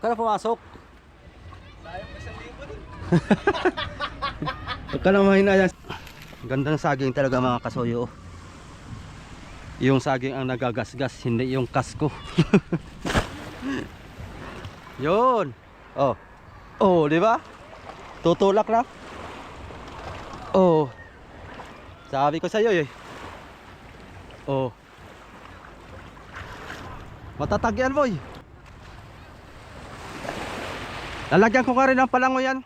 Magkano pumasok? Sayang pa 1,000 din. Huwag ka na mahina yan. Ganda ng saging talaga mga kasoyo. Yung saging ang nagagasgas, hindi yung kasko. Yun. Oh. Oh, di ba? Tutulak na. Oh. Sabi ko sa iyo eh. Oh. Matatag yan, boy. Lalagyan ko ka rin ng palango yan.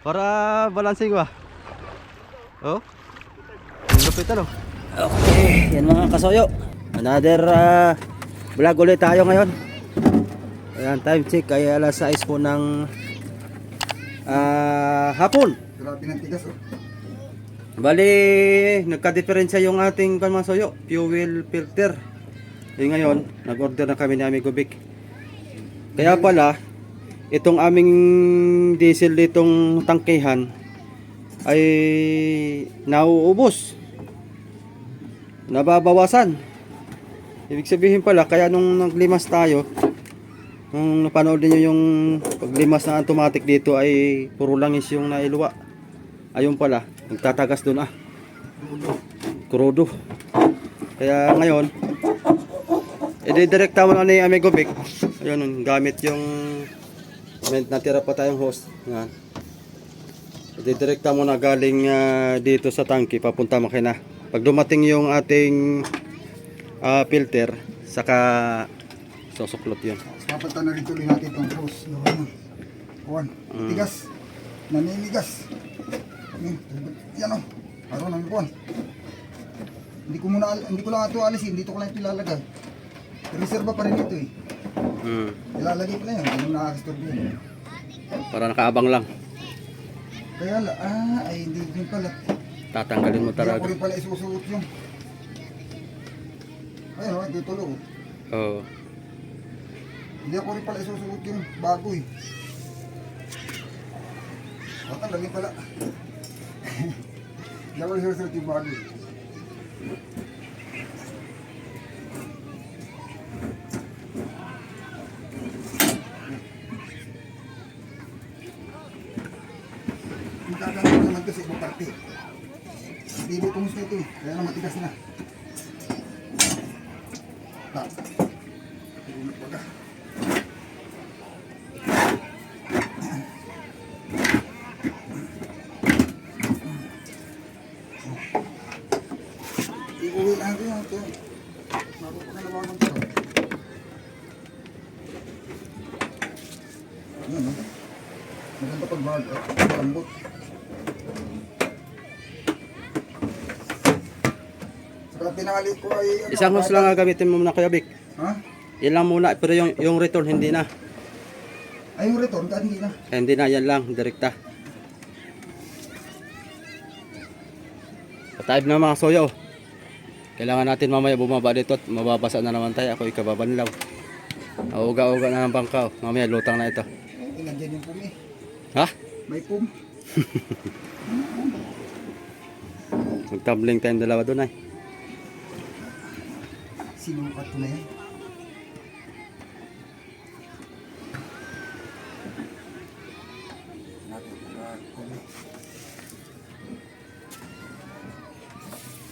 Para balancing ba? Oh. Lupit ano? Okay, yan mga kasoyo. Another vlog ulit tayo ngayon. Ayan, time check ay alas 6 po ng hapon. Grabe ng tigas oh. Bali, nagka-diferensya yung ating mga soyo, fuel filter. Ngayon, nag-order na kami ni Amigo Vic. Kaya pala, itong aming diesel ditong tangkehan ay nauubos. Nababawasan. Ibig sabihin pala, kaya nung naglimas tayo, nung napanood niyo yung paglimas na automatic dito ay puro langis yung nailuwa. Ayun pala, nagtatagas doon Kurudo. Kaya ngayon, i-direkta mo na ni Amigo Vic. Ayun, gamit yung natira pa tayong hose. Yan. I-direkta mo na galing dito sa tangke papunta makina. Pag dumating yung ating filter, saka susuklot yun. Papalitan na rin tuloy natin itong hose. Kuwan, tigas. Naninigas. Yan o. Aron ang kuwan. Hindi ko lang ito alisin. Dito ko lang ito ilalagay. Reserva pa rin ito eh. Ilalagay ko na yun. Anong nakakastorbo yun. Para nakaabang lang. Kaya ay hindi din pala. Tatanggalin mo Hindi talaga. ako rin pala isusuot yung. Ayun o, ito tulo. Oo. Hindi ako rin pala isusuot yung bago eh. Tatanggalin pala. Hindi ako isusuot yung bago eh. Magkagano ko naman ito sa ibang parte. Hindi kumusta ito eh. Kaya na matigas na. Tulunod baga. Iuwi lang ito yan. Mapapakalawagan ito. Ayan o. Maganda pag-bag at malambot. Saka pinali ko ay... Isang hose lang gagamitin mo muna Kuya Vic. Ha? Yan lang muna, pero yung return hindi na. Ay, yung return ka, hindi na. Hindi na, yan lang, direkta. Patayib na mga soyo. Kailangan natin mamaya bumaba dito at mababasa na naman tayo. Ako ikababanlaw. Auga-uga na ng bangka. Mamaya lutang na ito. Ay, nandiyan yung pum eh. Ha? May pum. Magtabling tayong dalawa doon ay. Sinukat ko na yan.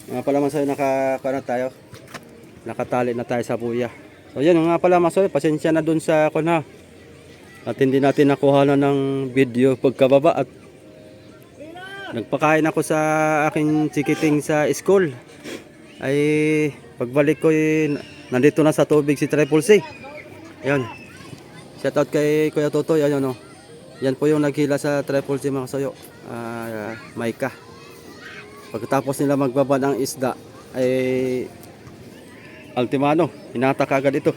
Nga pala masoy, nakakana tayo. Nakatali na tayo sa buya. So yan nga pala masoy, pasensya na dun sa kuna. At hindi natin nakuha na ng video pagkababa at nagpakain ako sa aking chikiting sa school. Ay pagbalik ko nandito na sa tubig si Triple C. Ayun. Shout out kay Kuya Totoy, ayun oh. Yan po yung naghila sa Triple C mga kasoyo. Maika. Pagkatapos nila magbaba ng isda ay ultimano, hinatak agad ito.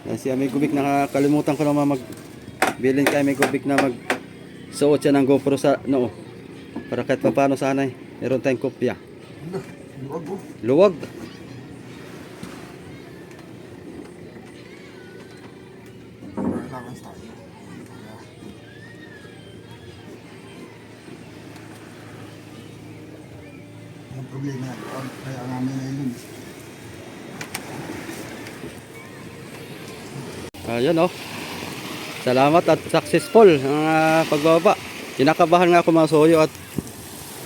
Yan si Amigo Vic, nakakalimutan ko naman magbilin kay Amigo Vic na magsuot siya ng GoPro sa noo. Para kahit pa paano sana meron tayong kopya. Luwag oh. Luwag. Lakas tayo. Ang problema, kaya namin ngayon. Ayun oh. Salamat at successful ang pagbaba. Kinakabahan nga ako mga soyo at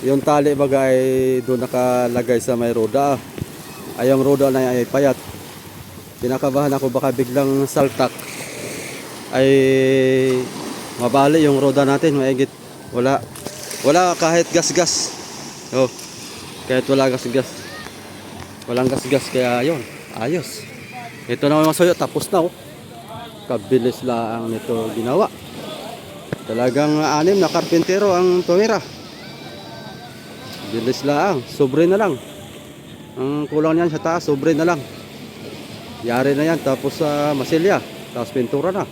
yung tali baga ay doon nakalagay sa may roda. Ay yung roda na ay payat. Kinakabahan ako baka biglang saltak ay mabali yung roda natin, maigit. Wala kahit gas-gas. Oh, kahit wala gas-gas. Walang gas-gas kaya yun, ayos. Ito na mga soyo, tapos na oh. Kabilis lang nito ginawa. Talagang 6 na karpintero ang tumira. Bilis lang, sobre na lang. Ang kulang niyan sa taas, sobre na lang. Yari na yan, tapos masilya, tapos pintura na.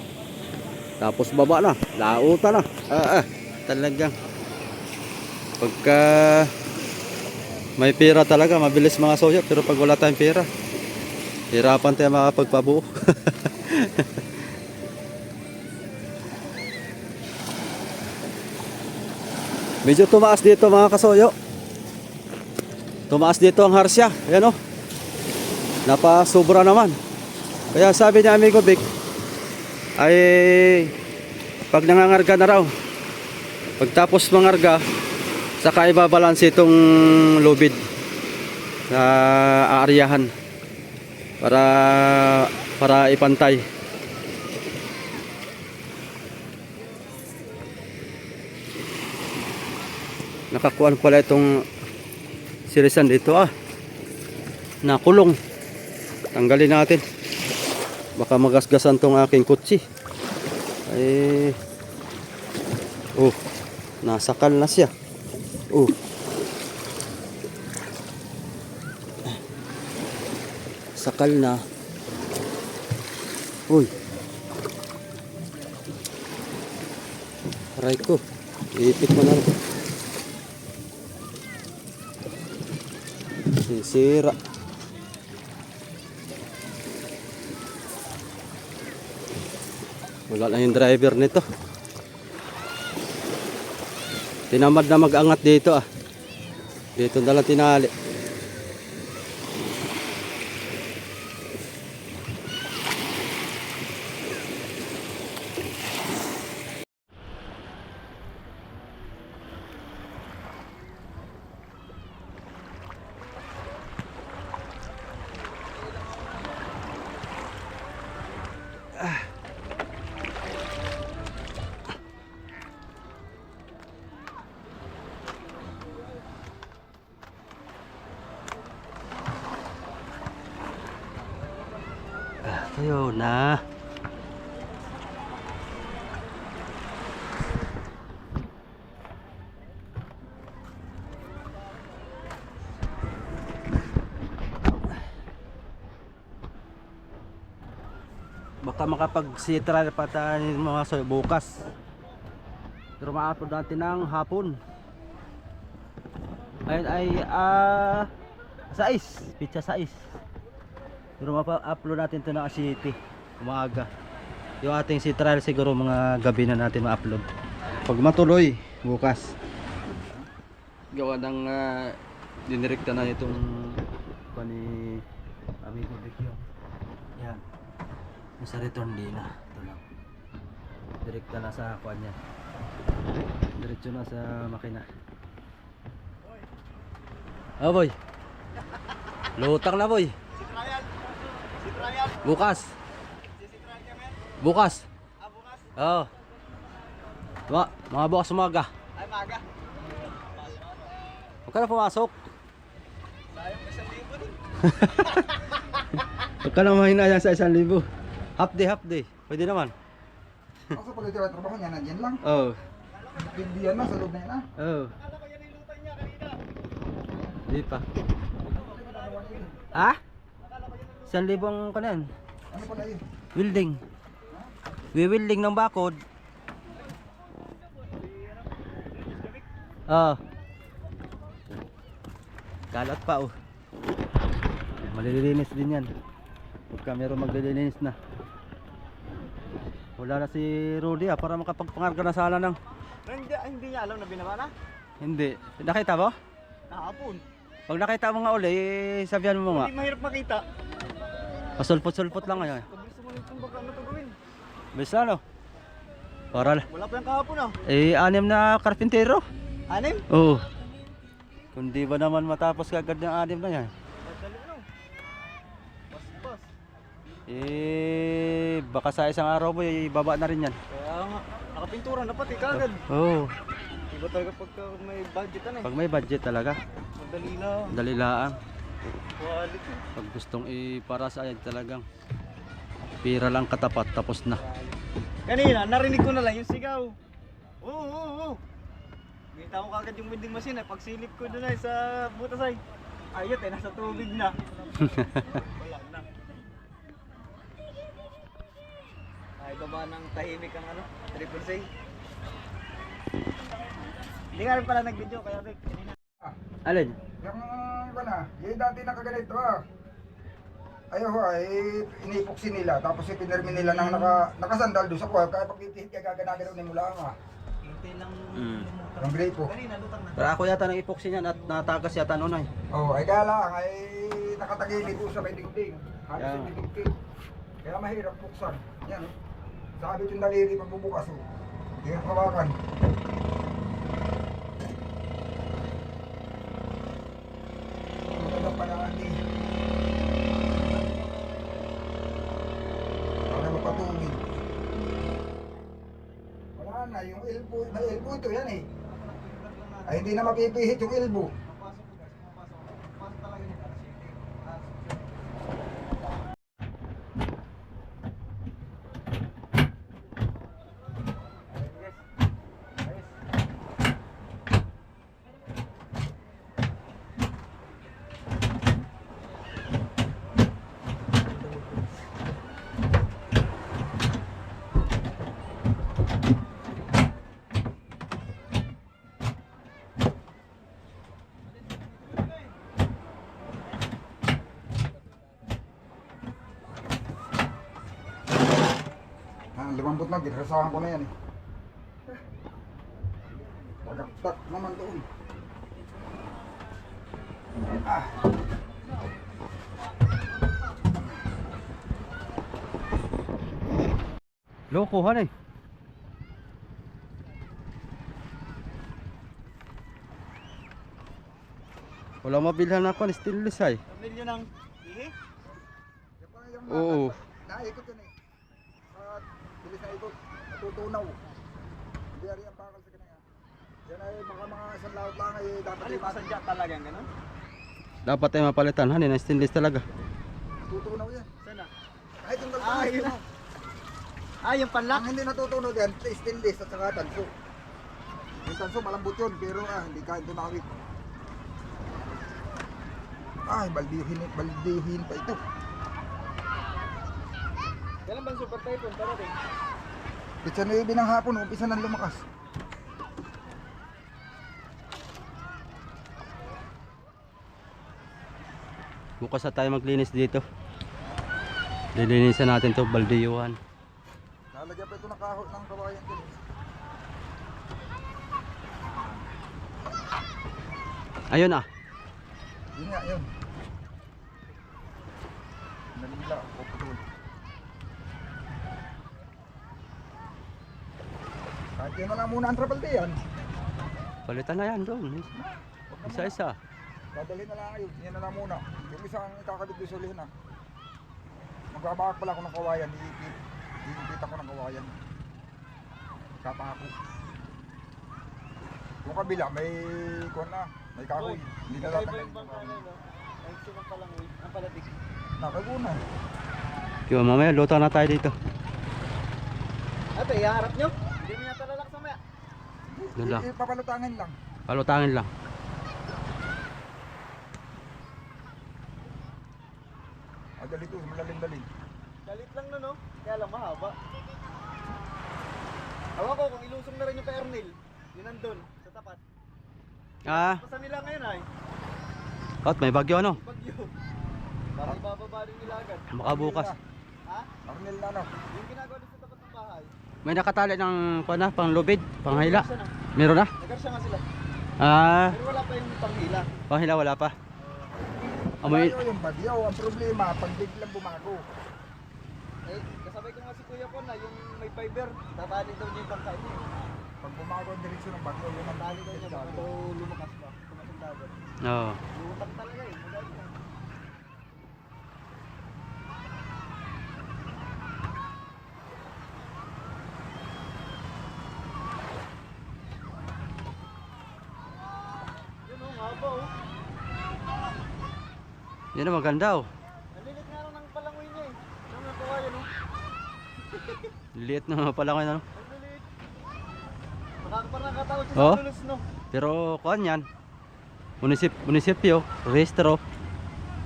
Tapos baba na, lauta na. Talagang pagka may pera talaga, mabilis mga soyo. Pero pag wala tayong pera, hirapan tayo makapagpabuo. Medyo tumaas dito mga kasoyo. Tumaas dito ang harsya. Ayan o. Napasobra naman. Kaya sabi ni amigo Vic, ay pag nangangarga na raw, pagtapos mangarga, saka ibabalanse itong lubid sa aaryahan para ipantay. Nakakuan pala itong sirisan dito nakulong. Tanggalin natin, baka magasgasan tong aking kutsi. Ay nasakal na siya. Sakal na. Aray ko, ipit mo na rin. Sisira. Wala na yung driver nito. Tinamad na mag-angat dito Dito na lang tinali. Ayun na. Baka makapag-sitral pa tayo mga soy bukas. Pero ma-upload natin ng hapon. Ayun ay 6, pizza 6. Pero mapa-upload natin ito na city umaga. Yung ating si trial siguro mga gabi na natin ma-upload. Pag matuloy bukas. Gawa ng dinirekta na itong pani amigo Vicky. Yan. Sa return din na. Ito lang. Direkta na sa kuan niya. Diretso na sa makina. Oh boy. Lutang na boy. Bukas. Bukas. Bukas? Oo. Mga bukas umaga. Ay, maga. Huwag ka na pumasok. Sayang 1,000 din. Huwag ka na mahinayang sa 1,000. Half day. Pwede naman. Ako pag ito trabaho niya, nandiyan lang. Oo. Pindihan na, sa loob na yan Oo. Akala ko yan nilutan niya kanina. Di pa. Akala 1,000 ang kanan. Ano pala yun? Welding. Wewilding ng bakod. Kalat pa malilinis din yan. Pagka meron maglilinis na. Wala na si Rudy para makapagpangarga na sana ng... hindi niya alam na binaba na. Hindi. Nakita mo? Kahapon. Pag nakita mo nga uli, sabihan mo nga. Hindi mahirap makita. Pasulpot-sulpot lang ngayon. Pag gusto mo nitong baga, ano to gawin? Bisa no? Oral. Wala pa yung kahapon ah. Eh, 6 na karpintero. 6? Oo. Kundi ba naman matapos kagad ng 6 na yan? Madali ano. Pas-pas. Eh, baka sa isang araw mo, ibaba na rin yan. Kaya nga, nakapintura na pati kagad. Oo. Iba talaga pagka may budget ano eh. Pag may budget talaga, Madali lang. dali lang. Quality. Pag gustong ipara sa ayan talagang pira lang katapat, tapos na. Kanina, narinig ko na lang yung sigaw. Oo, oo, oo. Kita ko kagad yung vending machine eh. Pagsilip ko doon ay sa butas ay. Ayot eh, nasa tubig na. Wala na. Ay, baba ng tahimik ang ano, Triple C. Hindi ka rin pala nag-video kaya Rick. Alin? Yung ba na, yung dati nakaganito ayaw ho ay inipoksin nila tapos ipinirmi nila ng nakasandal doon sa kuha kaya pagpipihit kaya gaganagalaw ni mula nga Hintay lang yung grapo. kanina, lutang na. Pero ako yata nang epoxy niyan at natagas yata noon ay. Ay kaya lang ay nakatagilid po sa may dingding halos Yeah. sa may dingding kaya mahirap buksan yan sabi yung daliri pagbubukas hirap hawakan. Magandang panaan eh. Para mapatungin. Wala na, yung elbow, may elbow ito yan eh. Ay hindi na mapipihit yung elbow. Lumambot na, ginrasahan ko na yan eh. Tagaktak naman doon. Lokohan eh. Wala mabilhan ako ng stainless ay. Pamilyo ng ihi? Yan pa yung Oo. naikot yun eh. At bilis na ikot, natutunaw. Hindi ari ang bakal sa kanaya. Yan ay mga isang laot lang ay dapat Ano yung pasadya talaga yung gano'n? Dapat ay mapalitan hanin ng stainless talaga. Tutunaw yan. Sana? Kahit yung Ah, galpang yun na. Ah, yung panlock? ang hindi natutunaw yan, stainless at saka tanso. Yung tanso malambot yun, pero hindi kahit tunawit. Ay, baldihin pa ito. Kailan bang super typhoon? Parating? Pitsa na yung ng hapon, umpisa nang lumakas. Bukas na tayo maglinis dito. Lilinisan natin to baldiyuhan. Lalagyan pa ito ng kahoy ng kawayan din. Ayun ah. Yun nga, yun. Nalila, puputol. Kahit yun na lang muna ang trapalde yan. Palitan na yan doon. Isa-isa. Dadalhin na lang kayo, yan na lang muna. Yung isang kakabit doon sa ulihin na. Magbabakak pala ako ng kawayan, iipit ako ng kawayan. Kapako. Yung kabila, may kuwan na, may kahoy. Hindi na lahat Iba yung bang ano, no? Ay, sinang palang ang palatik. Nakagunan. Kaya mamaya luto na tayo dito. Ate, iharap nyo? Hindi mo yata lalak sa maya. Doon lang. Ipapalutangin lang. Palutangin lang. Dalito, malalim-dalim. Galit lang na no? Kaya lang mahaba. Hawa ko kung ilusong na rin yung kay Ernil. Yun nandun, sa tapat. Ah, Basta nila ngayon ay, at may bagyo ano? bagyo. Para ibababa rin nila agad. Baka bukas. Ha? Arnel na ano. Yung ginagawa din sa tapat ng bahay. May nakatali ng pang lubid, panghila. Nagarsa na. Meron na? Nagarsa nga sila. Ah, Pero wala pa yung panghila. panghila wala pa. Amoy, Malayo yung bagyo. Ang problema, pag biglang bumago. Eh, kasabay ko nga si Kuya Pon na yung may fiber. Tatali daw niya yung bangka niya. Pag bumago ang direksyon ng bagyo, yun ang Tatali daw niya baka ito lumakas ba. Tumas ang dagat. Oo. Lutak talaga eh. Magaling yan. Yun oh, haba oh. Yan ang maganda oh. Nalilit nga lang ng palangoy niya eh. Ano na kuha yan oh. Liit na pala ko ano. Ang lilit. Nakakatakot siya Oh? sa lulus no. Pero kuan yan. Munisipyo, rehistro.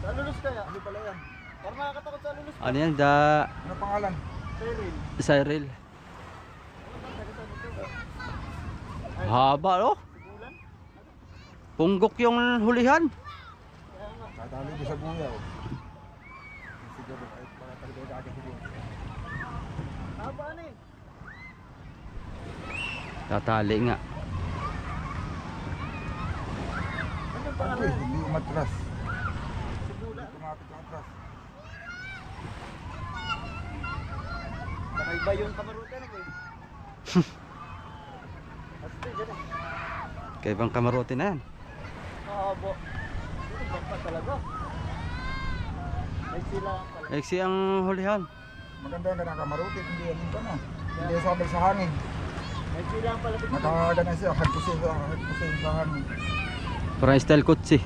Sa lulus kaya. Ano pala yan? Parang nakakatakot sa lulus. Ano yan? Da Ano pangalan? Cyril. Cyril. Ano ba? Taga saan ito? Ay, Haba oh. Sigulan? Punggok yung hulihan. Kaya nga. Natali ko sa buya. Oh. Siguro kahit para talaga agad siguro. Haba na eh. Tatali nga. Ano yung Ano pangalan? eh, hindi umatras. Sigulan? Tumapit yung atras. Baka iba yung kamarutan eh. Asti, ganun. Kaya ibang kamarote na yan. Mahaba. Ito bangka talaga. May sila pala. Eksi ang hulihan. Maganda ang ganang kamaruti, hindi yan pa na. Hindi sabay sa hangin. May sila pala. Nakagana siya, hagpusin sa hangin. Parang style kutsi.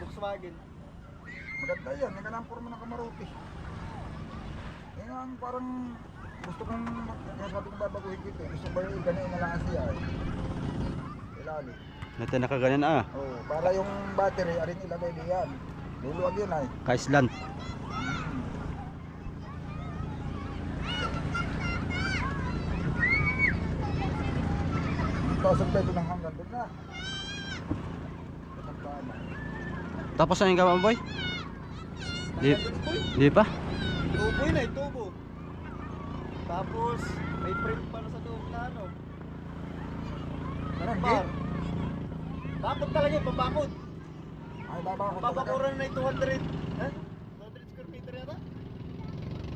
Volkswagen. Maganda yan, yung ganang forma ng kamaruti. Yan ang parang gusto kong, kaya sabi ko babaguhin ko ito, gusto ba yung ganun na lang siya eh. Ilali. Natin nakaganyan ah. Oh, para yung battery, arin ilagay diyan. Luluwag yun ay. Kaislan. Pasok tayo ng hanggang doon na. Ang tama. Tapos na yung gawa boy? Di, Standard di pa? tubo yun eh, tubo. Tapos, may frame para sa loob na ano. Anong Bar. gate? Bakod talaga yun, babakod. Ay, baba ako talaga. Babakuran na yung 200. Ha? 200 square meter yata?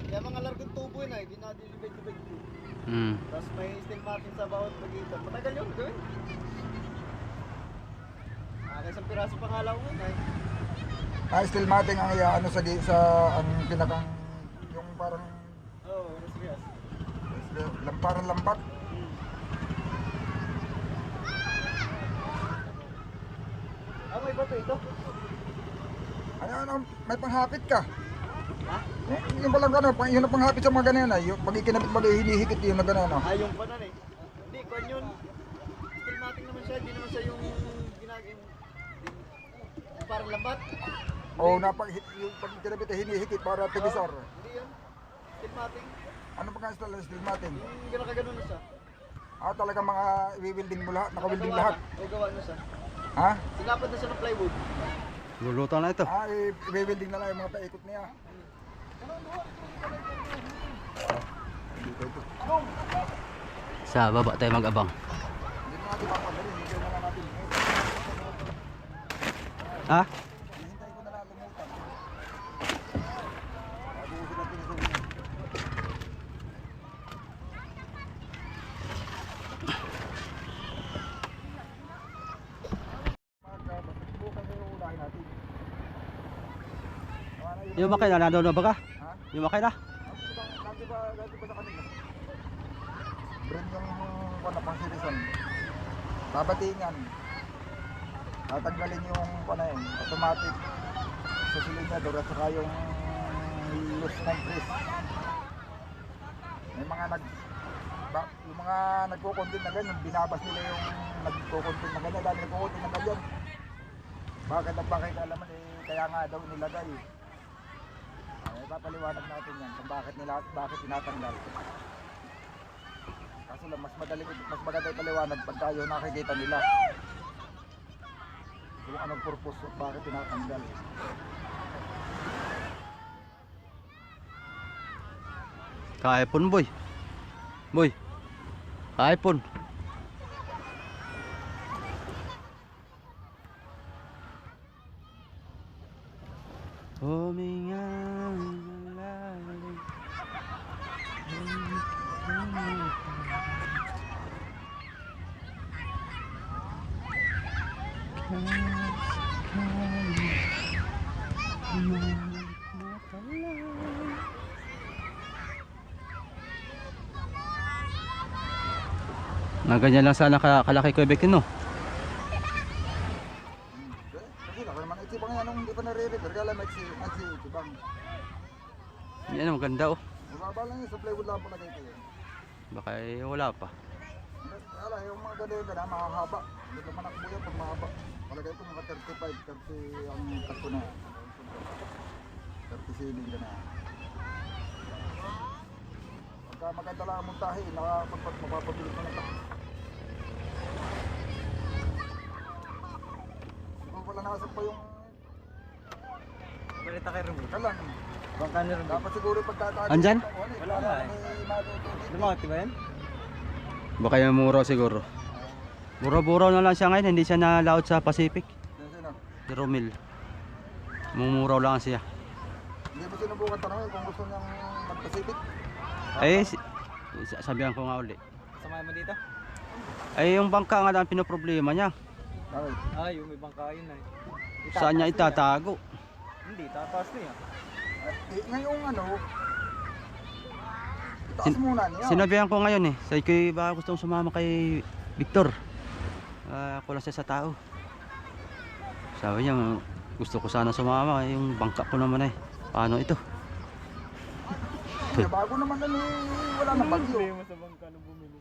Kaya mga largong tubo yun ay, dinadilibig-libig ko. Tapos may steel matin sa bawat pagitan. Matagal yun, gawin. Isang piraso pangalaw ko yun ay. Steel matting ang ano sa ang pinakang yung parang Oo, serious. parang lambat. Ah, may bato ito? Ano, may panghapit ka. Ha? Yung palang gano'n, yun ang panghapit sa mga ganyan ay. Yung pag ikinabit mag hinihikit yun na gano'n. Ah, yung panan eh. Hindi, kwan yun. Steel mating naman siya, hindi naman siya yung ginagin. Parang lambat. O yung pag ikinabit ay hinihikit para tigisar. Hindi yan. Steel mating. Ano pa nga style ng steel matting? Yung ginakaganon na siya. Talaga mga i-welding mo lahat, naka-welding lahat. O gawa na siya. Ha? Sinapad na siya ng plywood. Luluto na ito. I-welding na lang yung mga paikot niya. Sa baba tayo mag-abang. Hindi na natin mapadali, hindi na lang natin. Ha? Hihintay ko na lang lumutan. Bago natin ito. Bukan yung unahin natin. Yung makina, nandun na ba ka? Ha? Yung makina? Ganti ba sa kanila? Brand yung wala pang citizen. Babatingan. Tatanggalin yung yun, automatic sa cylinder at saka yung loose compress. May mga yung mga nagko-content na ganyan, binabas nila yung nagko-content na ganyan, dahil nagko-content na ganyan. Bakit ang bakit alaman kaya nga daw nilagay. Papaliwanag natin yan kung bakit tinatanggal. Kaso lang mas maganda ipaliwanag pag tayo nakikita nila. Kung anong purpose bakit tinatanggal. Kaipon boy. Boy. Kaipon. Huminga. Na ganyan lang sana kalaki Quebec yun, no? Kasi ako naman itsibang yan nung hindi pa nare-repair. Kaya lang itsibang. Yan, maganda, oh. Mababa lang yun sa plywood lang po na kayo. Baka wala pa. Kaya lang yung mga ganyan na makahaba. Hindi ka manakbo yan pag mahaba. Palagay ko mga 35, 30 ang kaso na. 30 ceiling ka na. Pagka maganda lang ang montahe, mapapabilis mo na ito. Siguro wala nakasap pa yung Balita kay Ruby. kalan. Bangka ni Ruby. Dapat siguro pagkakaano. Andyan? Wala nga eh. Lumakati ba yan? Baka yung muro siguro. Muro-buro na lang siya ngayon, hindi siya na-laut sa Pacific. Sino? Si Romil. Mumuraw lang siya. Hindi mo sinubukan tanongin kung gusto niyang mag-Pacific? Sabihan ko nga uli. Samahin mo dito? Ay, yung bangka nga lang pinoproblema niya. Okay. Ah, yung may bangka yun eh. Saan niya itatago? Hindi, tataas na yan. Ngayong ano, itaas muna niya. Sinabihan ko ngayon eh. Sabi ko, baka gustong sumama kay Victor. Kulang siya sa tao. Sabi niya, gusto ko sana sumama. Yung bangka ko naman eh. Paano ito? Bago naman ano, wala nang bagyo. Hindi mo sa bangka nung bumili.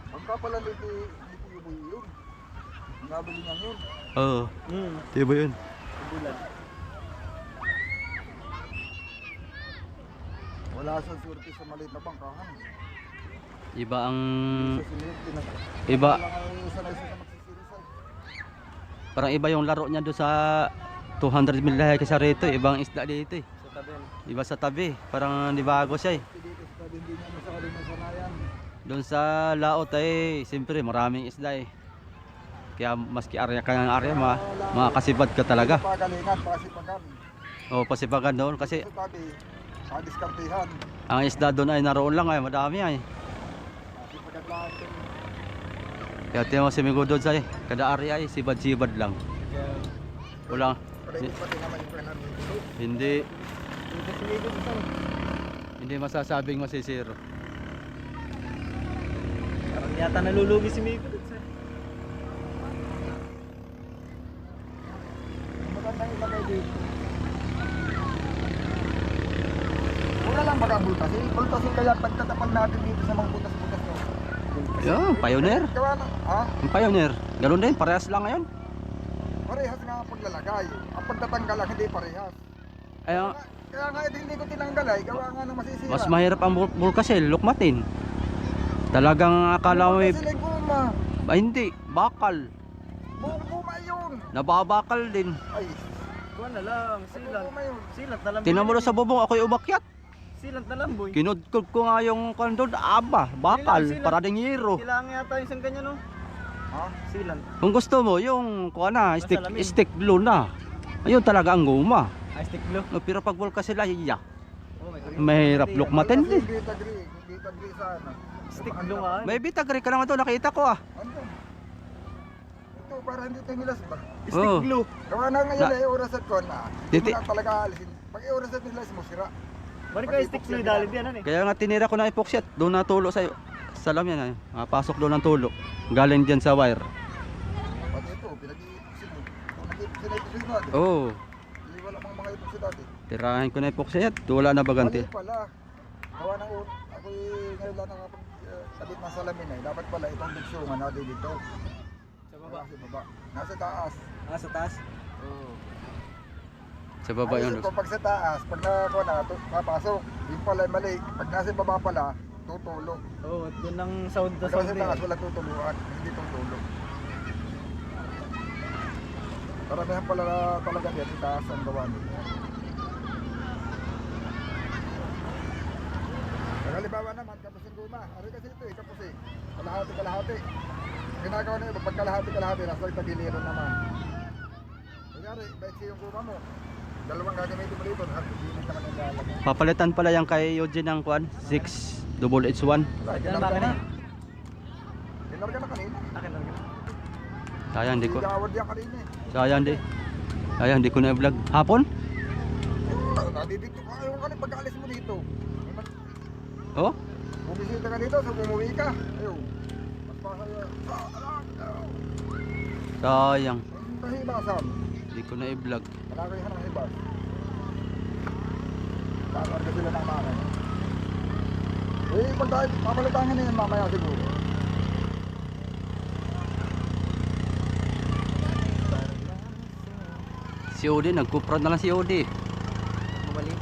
Pagka pala dito yung yun. Nabili niya yun. Oo. Diba yun? Bulan. Wala sa surti sa maliit na bangkahan. Iba ang... Sa sinilip, Iba. Wala kang sanay sa magsisirisay. Parang iba yung laro niya doon sa 200 mil kasi rito. Ibang isda dito eh. Sa tabi. Iba sa tabi. Parang di bago siya eh. Dito sa tabi, hindi niya masakali ng sanayan. Doon sa laot ay siyempre maraming isda eh. Kaya maski area ka ng area, makakasibad ka talaga. Pagalingan, pasipagan. O pasipagan doon kasi Sa tabi, padiskartihan. ang isda doon ay naroon lang ay madami ay. Pasipagan lahat yun. Kaya tiyan mo simigo doon sa kada area ay sibad-sibad lang. Wala. Pati naman yung planan dito. Hindi Dito sumigod sa saan. hindi masasabing masisiro. Parang yata nalulugi si Miko dito sir. Magandang ilagay dito. Wala lang baga bultasin. Bultasin kaya pagtatapal natin dito sa mga butas-butas nyo. Yan, pioneer. Gawa na, ha? Ang pioneer. Ganun din, parehas lang ngayon. Parehas nga ang paglalagay. Ang pagtatanggal lang hindi parehas. Ay, Kaya nga hindi ko tinanggal ay. Gawa nga nang masisira. mas mahirap ang bulkasil, lukmatin. Talagang akala mo Sila yung guma. ay hindi, bakal. Buong guma yun. Nababakal din. Ay, Kuha na lang, silat. guma yun. Silat na lang. Tinan mo doon sa bubong, ako'y umakyat. Silat na lang boy. Kinudkod ko nga yung kondon, bakal, Sila- para ding hero. Kailangan yata yung isang ganyan no? Ha? Silan. Kung gusto mo, yung kuha na, Masalamin. stick glue na. Ayun talaga ang guma. Ay, stick glue. No, pero pag bulkasil ay iya. Oh, may Mahirap lukmatin din. Hindi tagri sana. Stick glue nga. May bitagri ka naman doon, nakita ko ah. Andun. Ito para hindi tayo nilas ba? Stick Oo. glue. Gawa na ngayon Na- ay oras at kon na. Hindi Titi- mo na talaga alisin. Pag oras at nilas mo sira. Bari ka stick glue dalid yan ano eh. Kaya nga tinira ko na epoxy at doon natulo sa salam yan. Pasok doon ng tulo. Galing dyan sa wire. Pati ito, pinag-iipsin mo. Kung nag-iipsin na ito natin. Oo. Hindi wala pang mga ipsin dati. Tirahin ko na epoxy at wala na baganti. Mali pala. Gawa ng ako'y ngayon lang nakapag-sabit ng salamin eh. Dapat pala itong buksungan natin dito. Sa baba. Nasa baba. Nasa taas. Ah, sa taas. Oo. Sa baba Ayun yun. ko pag sa taas, pag nakakuha na, papasok. Yung pala ay mali. Pag nasa baba pala, tutulog. Oo, doon ang sound na Pag sound nasa eh. taas, wala tutuluan. Hindi tutulog. Karamihan pala talaga yan, sa taas ang gawa nito. Halimbawa naman, kapos yung guma. Ano kasi ito eh, kapos eh. Kalahati. Ang ginagawa na iba, pag kalahati, nasa tagiliran naman. Kunyari, beksi yung guma mo. Dalawang gagamitin mo dito, at hindi ka naman naglalagay. Papalitan pala yan kay Eugene ng kwan. 6 double H1. Wala, Yan ginagawa bakit na. eh. Kinarga na kanina. Akin lang yun. Sayang, hindi ko. Igawad yan kanina eh. Sayang, hindi ko na i-vlog. Hapon? Dito ka, ayaw ka rin pagkaalis mo dito. Oh? Bumisita ka dito, so bumuwi ka. Ayaw. Mas pasaya. Sayang, Ang kahibasan. hindi ko na i-vlog. Malaki ka ng hibas. Kakarga sila ng mga. Eh, pag dahil papalitangan na yan mamaya siguro. Si Odi, nagkuprad na lang si Odi. Mabalik.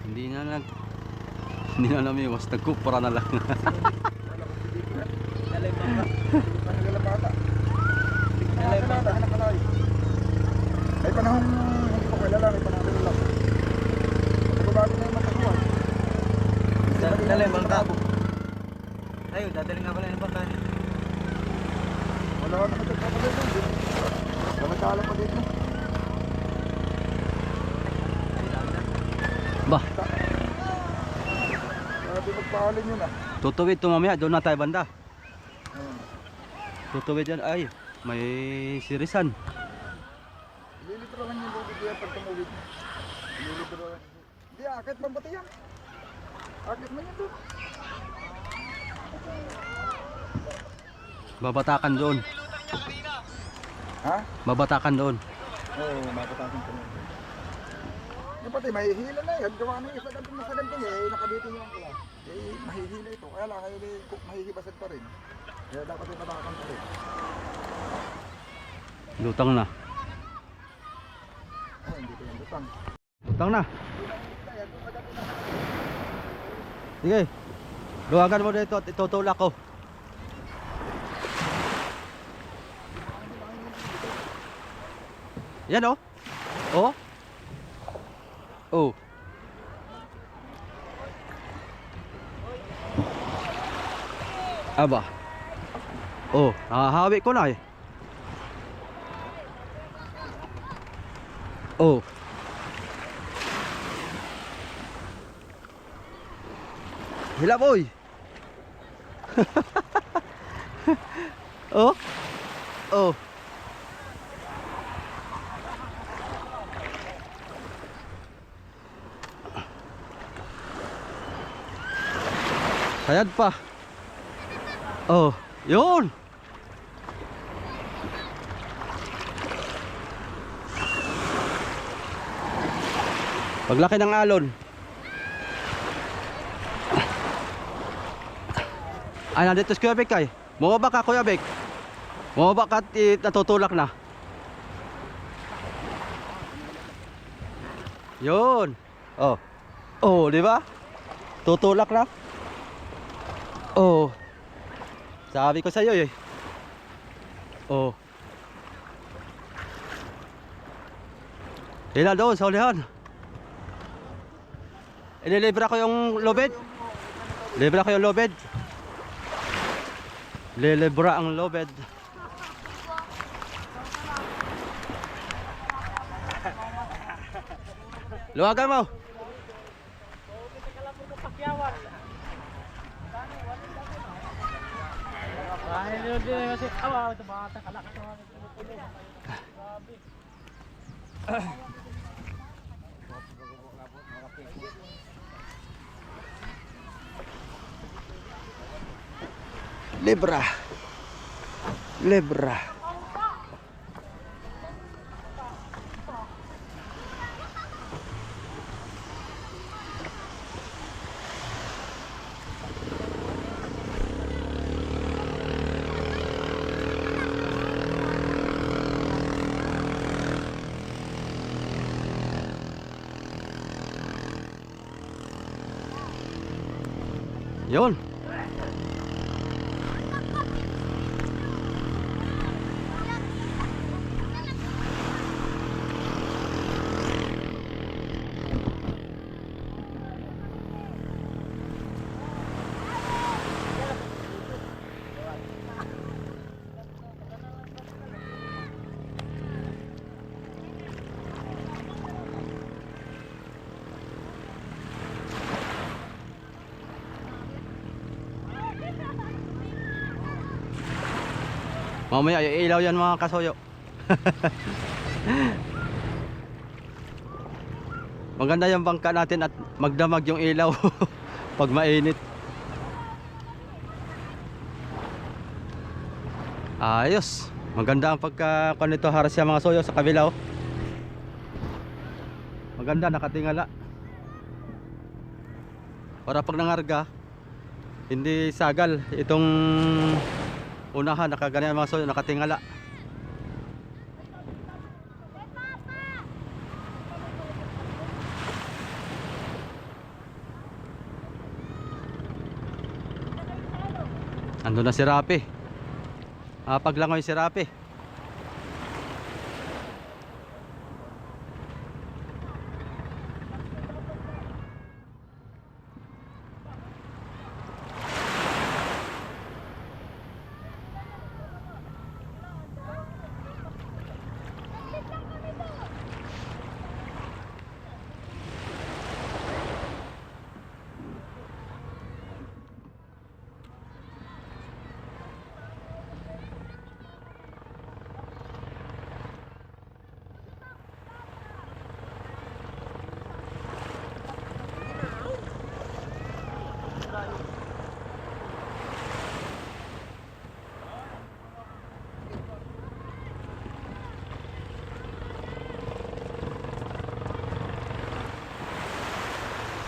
Hindi na namiwas, nagkupra na lang. Dalay bangka. Panagala bata. Nakalay. May panahon hindi ko kilala, may panahon din lang. Nagbabago na yung mataguan. Dalay bangka. Ayun, dadali nga pala ng bangka niya. Wala ka naman nagpapalay dito. Wala kala pa dito. Bah, Sabi magpahalin yun ah. tutuwid to mamaya, doon na tayo banda. Hmm. Tutuwid yan, ay, may sirisan. Lilitro lang yung lubid yan pag tumulid. Lilitro lang. Hindi, akit bang yan? Akit man yan doon. Babatakan doon. Ha? Babatakan doon. Oo, mapatasin ko lang. Yung pati, mahihila na yan. Gawa na yung isa ganito na sa ganito eh. Nakabito nyo ang klas. Eh, mahihila ito. Kaya lang, kayo mahihibasan pa rin. Kaya dapat yung patakan pa rin. Lutang na. Ay, hindi ko yung lutang. Lutang na. Sige. Luwagan mo dito at itutulak ko. Yan oh. Oh. Oh. Aba. Oh, nakahawi ko na eh. Oh. Hila boy. Oh. Oh. Sayad pa. Oh, yun. Paglaki ng alon. Ay, nandito si Kuya Bek ay. Bumaba ka, Kuya Bek. Bumaba ka at natutulak na. Yun. Oh. Oh, di ba? Tutulak na. Oh. Sabi ko sa iyo eh. Oh. Hila doon sa ulihan. Ililibra ko yung lobed. Libra ko yung lobed. Lilibra ang lobed. Luwagan mo. Dahil yun din kasi awa ito bata kalak ito. Libra. Libra. Yun. Mamaya ilaw yan mga kasoyo. Maganda yung bangka natin at magdamag yung ilaw pag mainit. Ayos. Maganda ang pagka nito haras yung mga soyo sa kabila oh. Maganda nakatingala. Para pag nangarga hindi sagal itong unahan, nakaganyan mga soyo, nakatingala. Ando na si Rapi. Paglangoy si Rapi.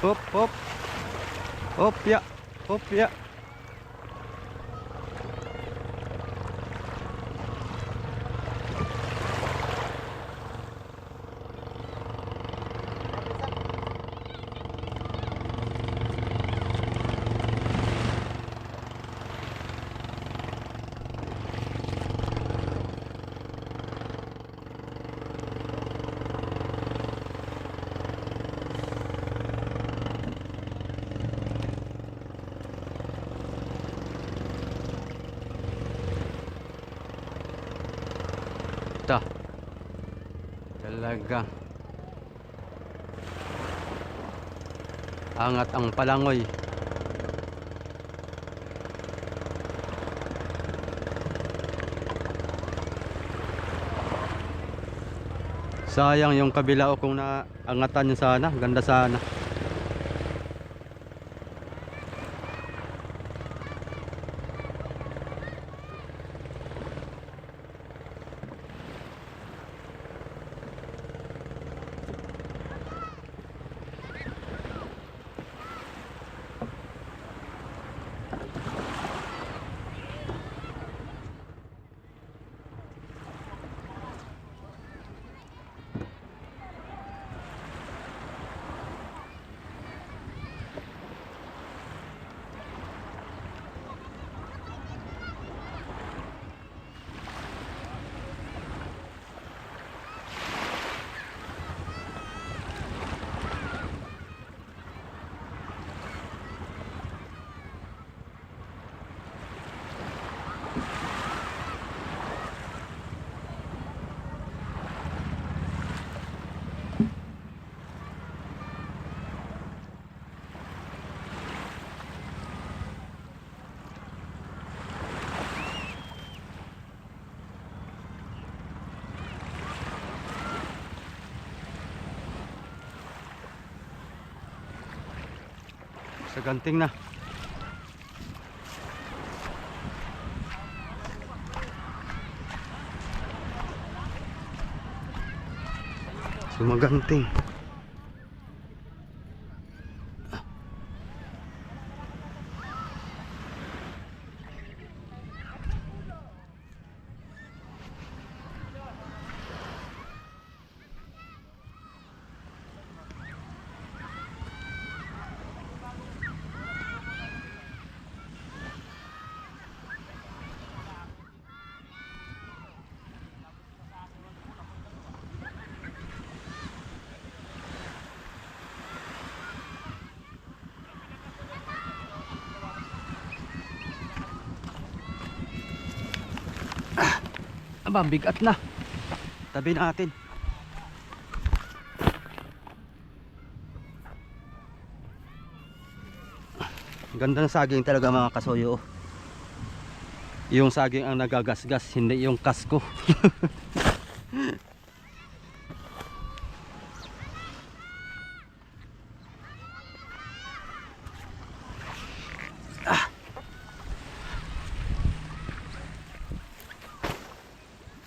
Hop hop. Hop ya. Hop ya. Ito. Talaga. Angat ang palangoy. Sayang yung kabila o kung naangatan nyo sana. Ganda sana. Sa ganting na. Sumaganting. Aba, bigat na. Tabi natin. Ganda ng saging talaga mga kasoyo. yung saging ang nagagasgas, hindi yung kasko.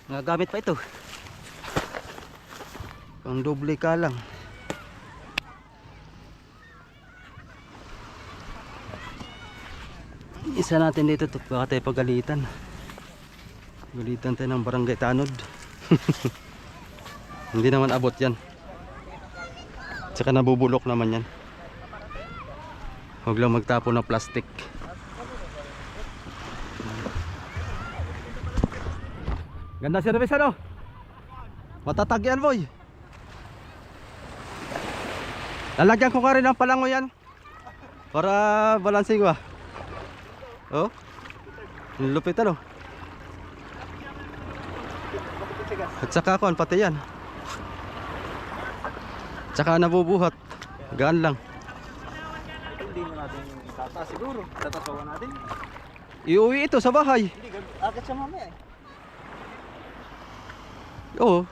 Nagamit pa ito. Pang doble ka lang. Isa natin dito, baka tayo pagalitan. Galitan tayo ng barangay Tanod. Hindi naman abot yan. Tsaka nabubulok naman yan. Huwag lang magtapo ng plastic. Ganda service ano? Matatag yan boy. Lalagyan ko ka rin ng palango yan para balancing ba. Oh, lupit ano. At saka ako pati yan. Tsaka nabubuhat. Gaan lang. Hindi mo natin tata siguro. Tatasawa natin. Iuwi ito sa bahay. Hindi, akit siya mamaya eh. Oo,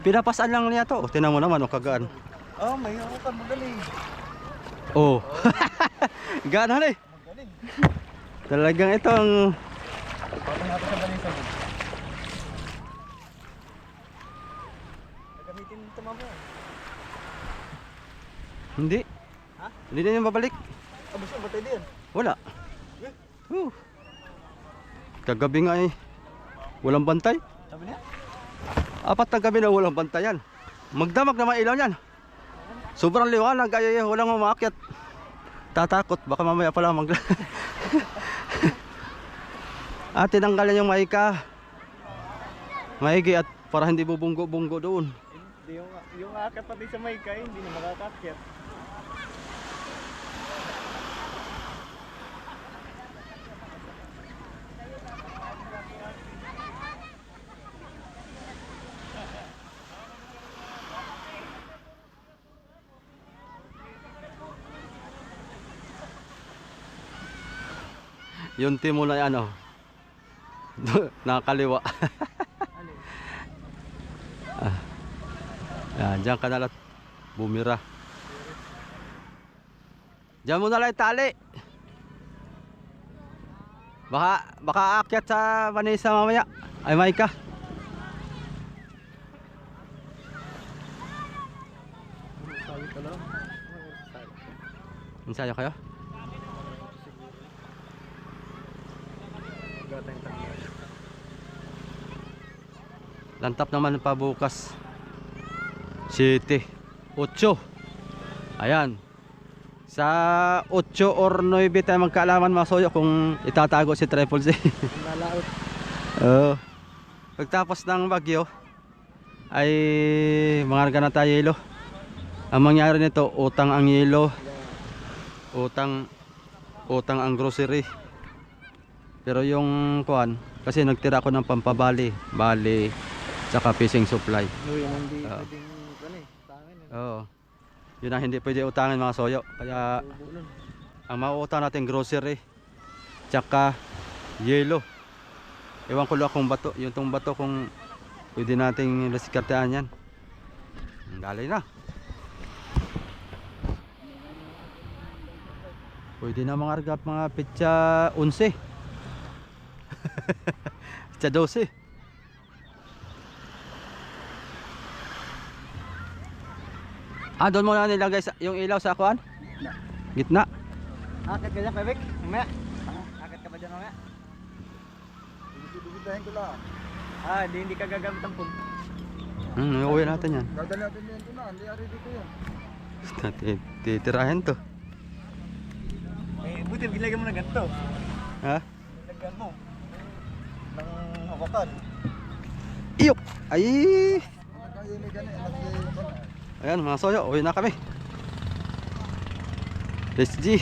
pinapasaan lang niya to. Tinan mo naman, kagaan. Oh, may hukukan magaling. Oo. Gaan hali. Magaling. Talagang itong Patong natin sa balisa. Gagamitin ito mamaya. hindi. Ha? Hindi na yung babalik. Abos na ba tayo diyan? Wala. Kagabi nga eh. Walang bantay. Sabi niya? 4 na gabi na walang bantayan. Magdamag naman ilaw niyan. Sobrang liwanag ay walang umakyat. Tatakot baka mamaya pala mag At tinanggalan yung maigi at para hindi bubunggo-bunggo doon. Hindi yung akit pati sa may kay hindi na makakakyat. Yung timo na yan oh. Nakakaliwa. Yan, dyan ka nalat bumira. Dyan mo nalang tali. Baka aakyat sa Vanessa mamaya. Ay Maika. Sabi ko lang. Ensayo kayo? Gatang tanggal. Lantap naman pa bukas. 7, 8. Ayan. Sa 8 or 9 tayo magkaalaman mga soyo kung itatago si Triple C. Nalaot. Oo. Pagtapos ng bagyo ay mangarga na tayo yelo. Ang mangyari nito, utang ang yelo. Utang ang grocery. Pero yung kuan, kasi nagtira ako ng pampabali, bali, tsaka fishing supply. Yun ang hindi pwedeng tangin. Oo. Yun ang hindi pwede utangin mga soyo. Kaya ang mauutang natin grocery, tsaka yelo. Ewan ko lang kung bato, yung tong bato kung pwede nating resikartean yan. Dali na. Pwede na mga argap mga pitsa 11. Pitsa 12. Doon muna nilagay yung ilaw sa kuan? Gitna. Akit ka dyan, Pebek? Mamaya? Akit ka ba dyan mamaya? Bibitahin ko lang. Hindi ka gagamit ang pump. Uwi natin yan. Dadali natin yan ito na. Hindi ari dito yan. Titirahin to. Buti gilagyan mo na ganito. Ha? Gilagyan mo. Ng hawakan. Iyok! Ay! Nakayinig ka na. Nakayinig ka na. Ayan mga soyo, uwi na kami. Let's G.